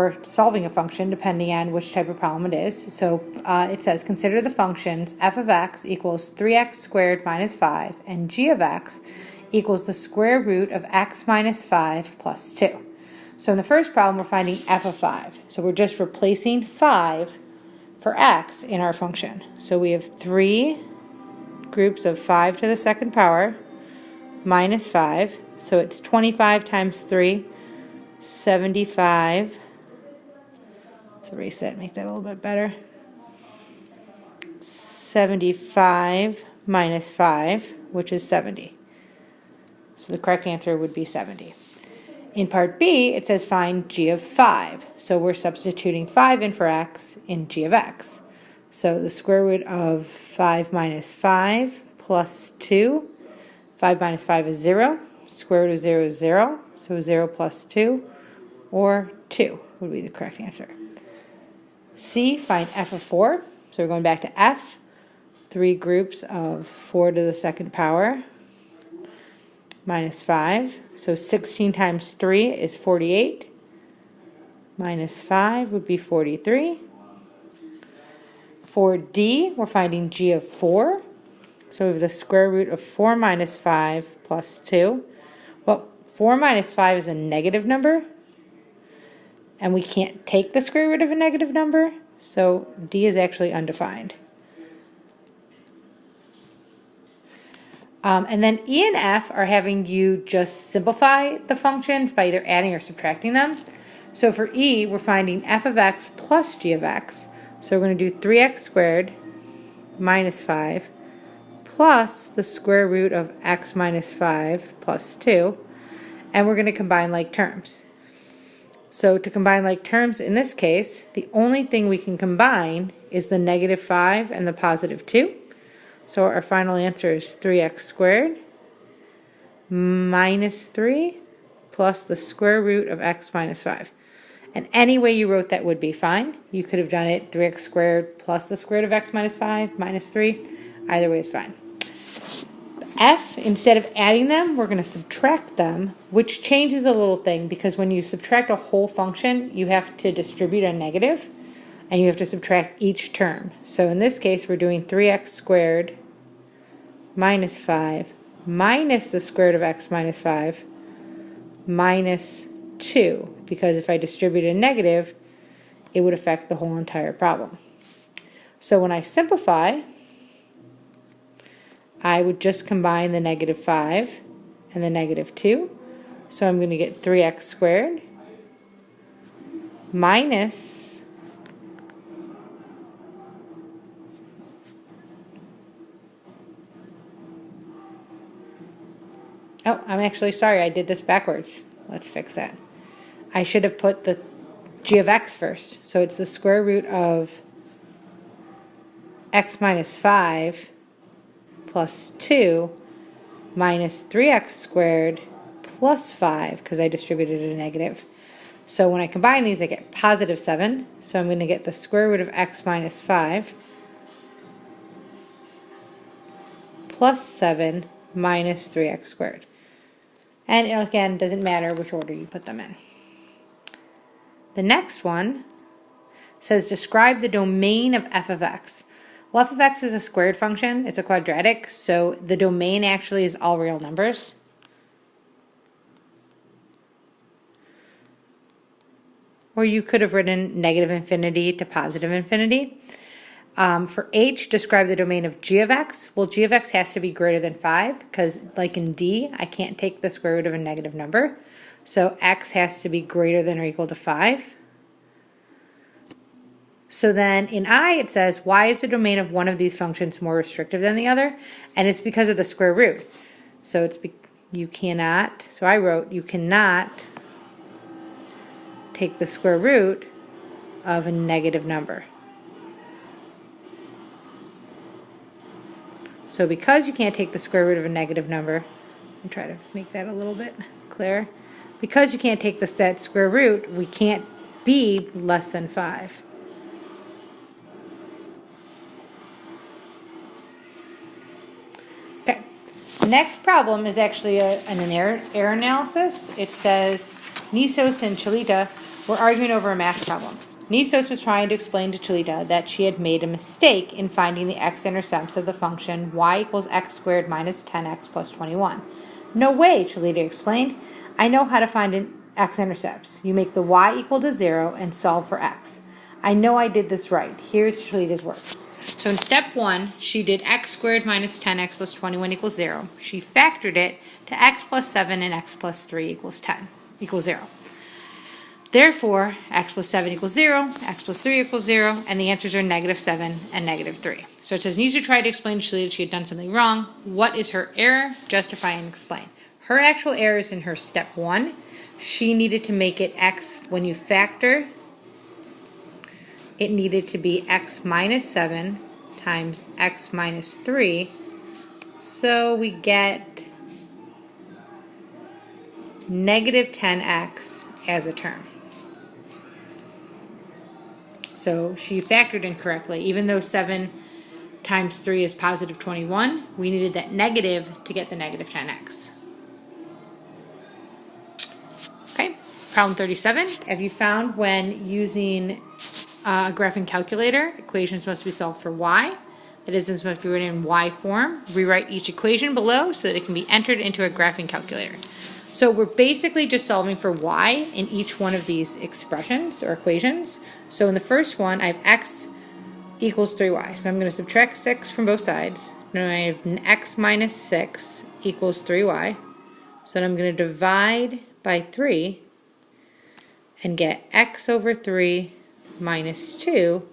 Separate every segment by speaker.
Speaker 1: or solving a function depending on which type of problem it is. So it says consider the functions f of x equals 3x squared minus 5 and g of x equals the square root of x minus 5 plus 2. So in the first problem we're finding f of 5. So we're just replacing 5 for x in our function. So we have 3 groups of 5 to the second power minus 5. So it's 25 times 3, 75. Let's erase that, make that a little bit better. 75 minus 5, which is 70. So the correct answer would be 70. In part B, it says find g of 5. So we're substituting 5 in for x in g of x. So the square root of 5 minus 5 plus 2. 5 minus 5 is 0. Square root of 0 is 0. So 0 plus 2, or 2 would be the correct answer. C, find f of 4. So we're going back to f. 3 groups of 4 to the second power minus 5. So 16 times 3 is 48. Minus 5 would be 43. For D, we're finding g of 4. So we have the square root of 4 minus 5 plus 2. Well, 4 minus 5 is a negative number, and we can't take the square root of a negative number, so D is actually undefined. And then E and F are having you just simplify the functions by either adding or subtracting them. So for E, we're finding f of x plus g of x. So we're going to do 3x squared minus 5 plus the square root of x minus 5 plus 2. And we're going to combine like terms. So to combine like terms in this case, the only thing we can combine is the negative 5 and the positive 2. So our final answer is 3x squared minus 3 plus the square root of x minus 5. And any way you wrote that would be fine. You could have done it 3x squared plus the square root of x minus 5 minus 3. Either way is fine. F, instead of adding them, we're going to subtract them, which changes a little thing because when you subtract a whole function, you have to distribute a negative. And you have to subtract each term. So in this case, we're doing 3x squared minus 5 minus the square root of x minus 5 minus 2. Because if I distribute a negative, it would affect the whole entire problem. So when I simplify, I would just combine the negative 5 and the negative 2. So I'm going to get 3x squared minus oh, I'm actually sorry, I did this backwards. Let's fix that. I should have put the g of x first. So it's the square root of x minus 5 plus 2 minus 3x squared plus 5 because I distributed a negative. So when I combine these, I get positive 7. So I'm going to get the square root of x minus 5 plus 7 minus 3x squared. And again, doesn't matter which order you put them in. The next one says describe the domain of f of x. Well, f of x is a squared function. It's a quadratic, so the domain actually is all real numbers. Or you could have written negative infinity to positive infinity. For h, describe the domain of g of x. Well, g of x has to be greater than 5 because, like in D, I can't take the square root of a negative number. So x has to be greater than or equal to 5. So then in I, it says, why is the domain of one of these functions more restrictive than the other? And it's because of the square root. So you cannot, so I wrote, you cannot take the square root of a negative number. So because you can't take the square root of a negative number, I'll try to make that a little bit clearer. Because you can't take that square root, we can't be less than 5. Okay. The next problem is actually an error analysis. It says Nisos and Chalita were arguing over a math problem. Nisos was trying to explain to Chalita that she had made a mistake in finding the x-intercepts of the function y equals x squared minus 10x plus 21. No way, Chalita explained. I know how to find an x-intercepts. You make the y equal to 0 and solve for x. I know I did this right. Here's Chalita's work. So in step 1, she did x squared minus 10x plus 21 equals 0. She factored it to x plus 7 and x plus 3 equals 0. Therefore, x plus 7 equals 0, x plus 3 equals 0, and the answers are negative 7 and negative 3. So it says, needs to try to explain to Chalita she had done something wrong. What is her error? Justify and explain. Her actual error is in her step 1. She needed to make it x, when you factor, it needed to be x minus 7 times x minus 3. So we get negative 10x as a term. So she factored incorrectly. Even though 7 times 3 is positive 21, we needed that negative to get the negative 10x. Okay, problem 37. Have you found when using a graphing calculator, equations must be solved for y? That is, this must be written in y form. Rewrite each equation below so that it can be entered into a graphing calculator. So we're basically just solving for y in each one of these expressions or equations. So in the first one, I have x equals 3y. So I'm going to subtract 6 from both sides. Now I have x minus 6 equals 3y. So then I'm going to divide by 3 and get x over 3 minus 2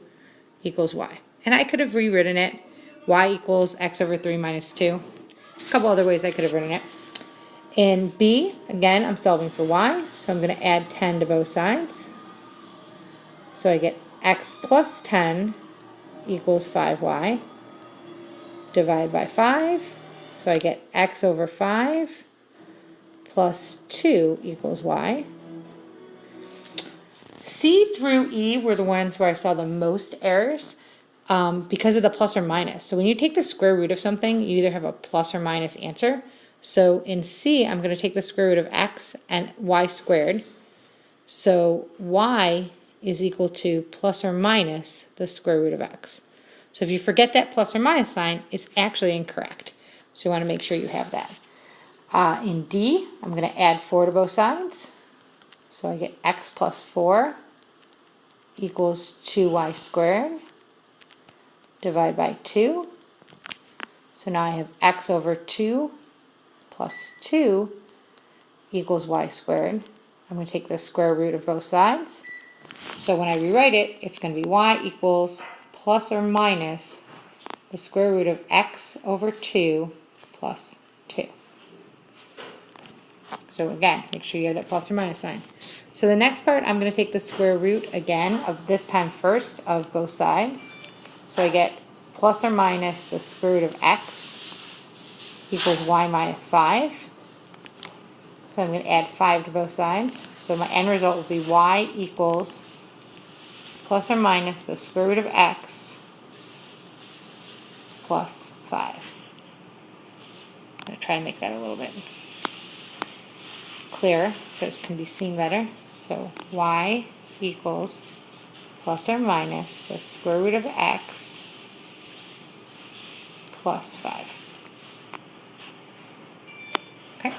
Speaker 1: equals y. And I could have rewritten it, y equals x over 3 minus 2. A couple other ways I could have written it. In B, again, I'm solving for y, so I'm going to add 10 to both sides. So I get x plus 10 equals 5y. Divide by 5, so I get x over 5 plus 2 equals y. C through E were the ones where I saw the most errors because of the plus or minus. So when you take the square root of something, you either have a plus or minus answer. So in C, I'm going to take the square root of x and y squared. So y is equal to plus or minus the square root of x. So if you forget that plus or minus sign, it's actually incorrect. So you want to make sure you have that. In D, I'm going to add 4 to both sides. So I get x plus 4 equals 2y squared. Divide by 2. So now I have x over 2 plus 2 equals y squared. I'm going to take the square root of both sides. So when I rewrite it, it's going to be y equals plus or minus the square root of x over 2 plus 2. So again, make sure you have that plus or minus sign. So the next part, I'm going to take the square root again of this time first of both sides. So I get plus or minus the square root of x equals y minus 5. So I'm going to add 5 to both sides. So my end result will be y equals plus or minus the square root of x plus 5. I'm going to try to make that a little bit clearer so it can be seen better. So y equals plus or minus the square root of x plus 5. Okay.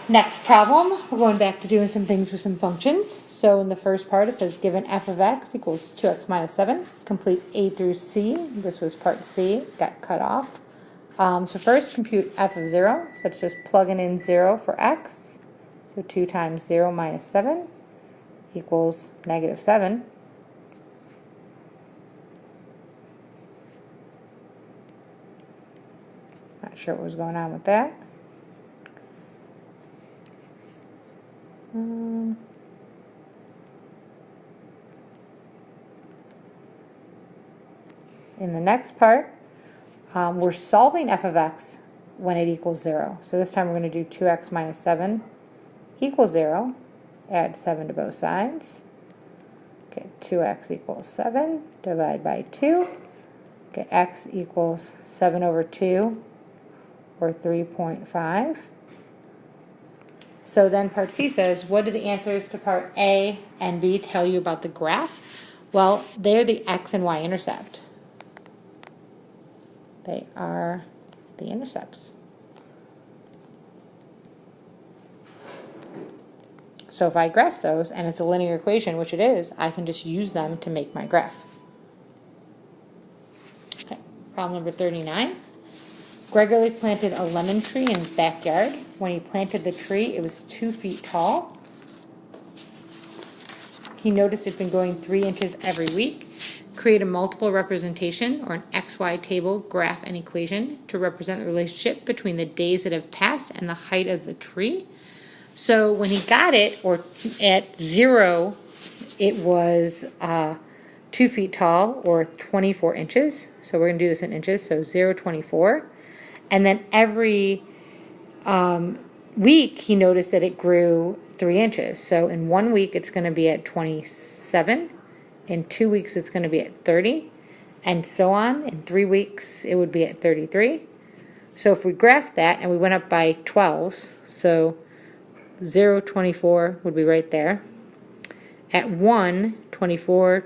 Speaker 1: Next problem, we're going back to doing some things with some functions. So in the first part, it says given f of x equals 2x minus 7, completes A through C. This was part C, got cut off. So first, compute f of 0. So it's just plugging in 0 for x. So 2 times 0 minus 7 equals negative 7. Not sure what was going on with that. In the next part, we're solving f of x when it equals 0. So this time we're going to do 2x minus 7 equals 0. Add 7 to both sides. Get 2x equals 7. Divide by 2. Get x equals 7 over 2, or 3.5. So then part C says, what do the answers to part A and B tell you about the graph? Well, they're the x and y intercept. They are the intercepts. So if I graph those, and it's a linear equation, which it is, I can just use them to make my graph. Okay, problem number 39. Gregory planted a lemon tree in his backyard. When he planted the tree, it was 2 feet tall. He noticed it's been growing 3 inches every week. Create a multiple representation or an XY table, graph, and equation to represent the relationship between the days that have passed and the height of the tree. So when he got it, or at 0, it was 2 feet tall, or 24 inches. So we're going to do this in inches, so 0, 24. And then every week, he noticed that it grew 3 inches. So in 1 week, it's going to be at 27. In 2 weeks, it's going to be at 30. And so on. In 3 weeks, it would be at 33. So if we graph that, and we went up by 12s, so 0, 24 would be right there. At 1, 24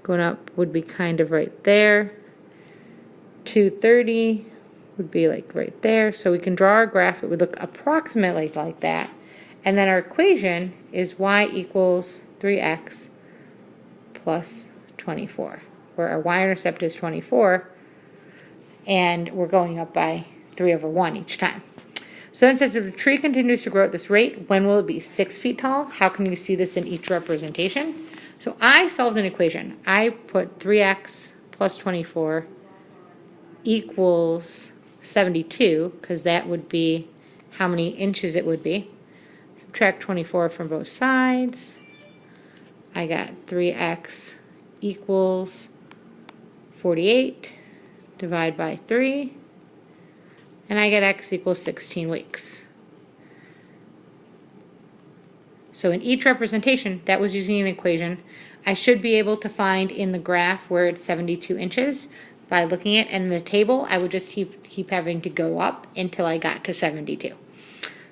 Speaker 1: going up would be kind of right there. 230 would be like right there. So we can draw our graph. It would look approximately like that. And then our equation is y equals 3x plus 24, where our y-intercept is 24, and we're going up by 3 over 1 each time. So then it says, if the tree continues to grow at this rate, when will it be 6 feet tall? How can you see this in each representation? So I solved an equation. I put 3x plus 24 equals 72, because that would be how many inches it would be. Subtract 24 from both sides. I got 3x equals 48. Divide by 3. And I get x equals 16 weeks. So in each representation, that was using an equation. I should be able to find in the graph where it's 72 inches by looking at it. And in the table, I would just keep having to go up until I got to 72.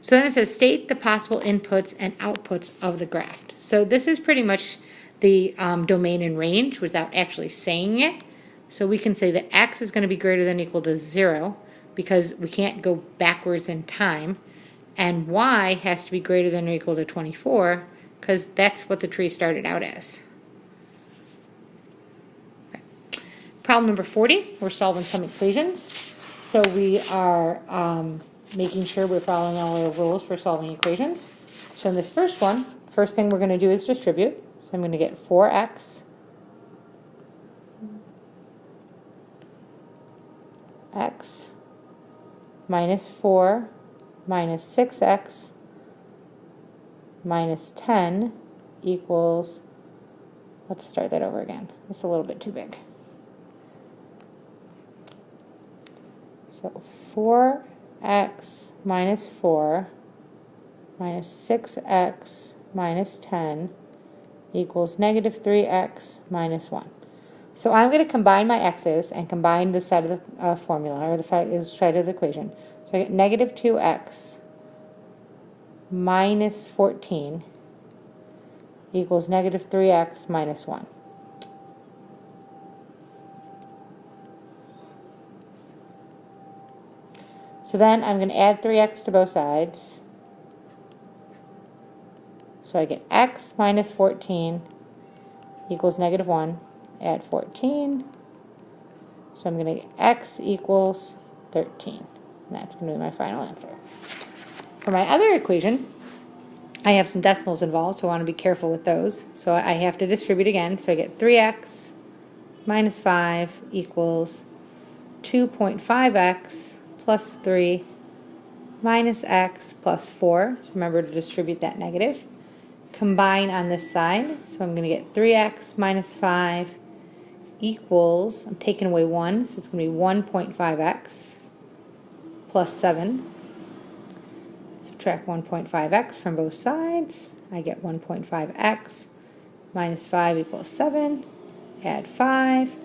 Speaker 1: So then it says, state the possible inputs and outputs of the graph. So this is pretty much the domain and range without actually saying it. So we can say that x is going to be greater than or equal to 0, because we can't go backwards in time, and y has to be greater than or equal to 24, because that's what the tree started out as. Okay. Problem number 40, we're solving some equations. So we are making sure we're following all our rules for solving equations. So in this first one, first thing we're going to do is distribute. So I'm going to get 4x x minus 4 minus 6x minus 10 equals, let's start that over again. It's a little bit too big. So 4x minus 4 minus 6x minus 10 equals negative 3x minus 1. So I'm going to combine my x's and combine this side of the formula, or the side of the equation. So I get negative 2x minus 14 equals negative 3x minus 1. So then I'm going to add 3x to both sides. So I get x minus 14 equals negative 1. Add 14. So I'm going to get x equals 13. And that's going to be my final answer. For my other equation, I have some decimals involved, so I want to be careful with those. So I have to distribute again. So I get 3x minus 5 equals 2.5x plus 3 minus x plus 4. So remember to distribute that negative. Combine on this side. So I'm going to get 3x minus 5 equals, I'm taking away 1, so it's going to be 1.5x plus 7. Subtract 1.5x from both sides. I get 1.5x minus 5 equals 7. Add 5.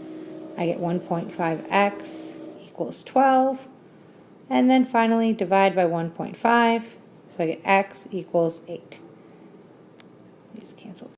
Speaker 1: I get 1.5x equals 12. And then finally divide by 1.5. So I get x equals 8. These cancel.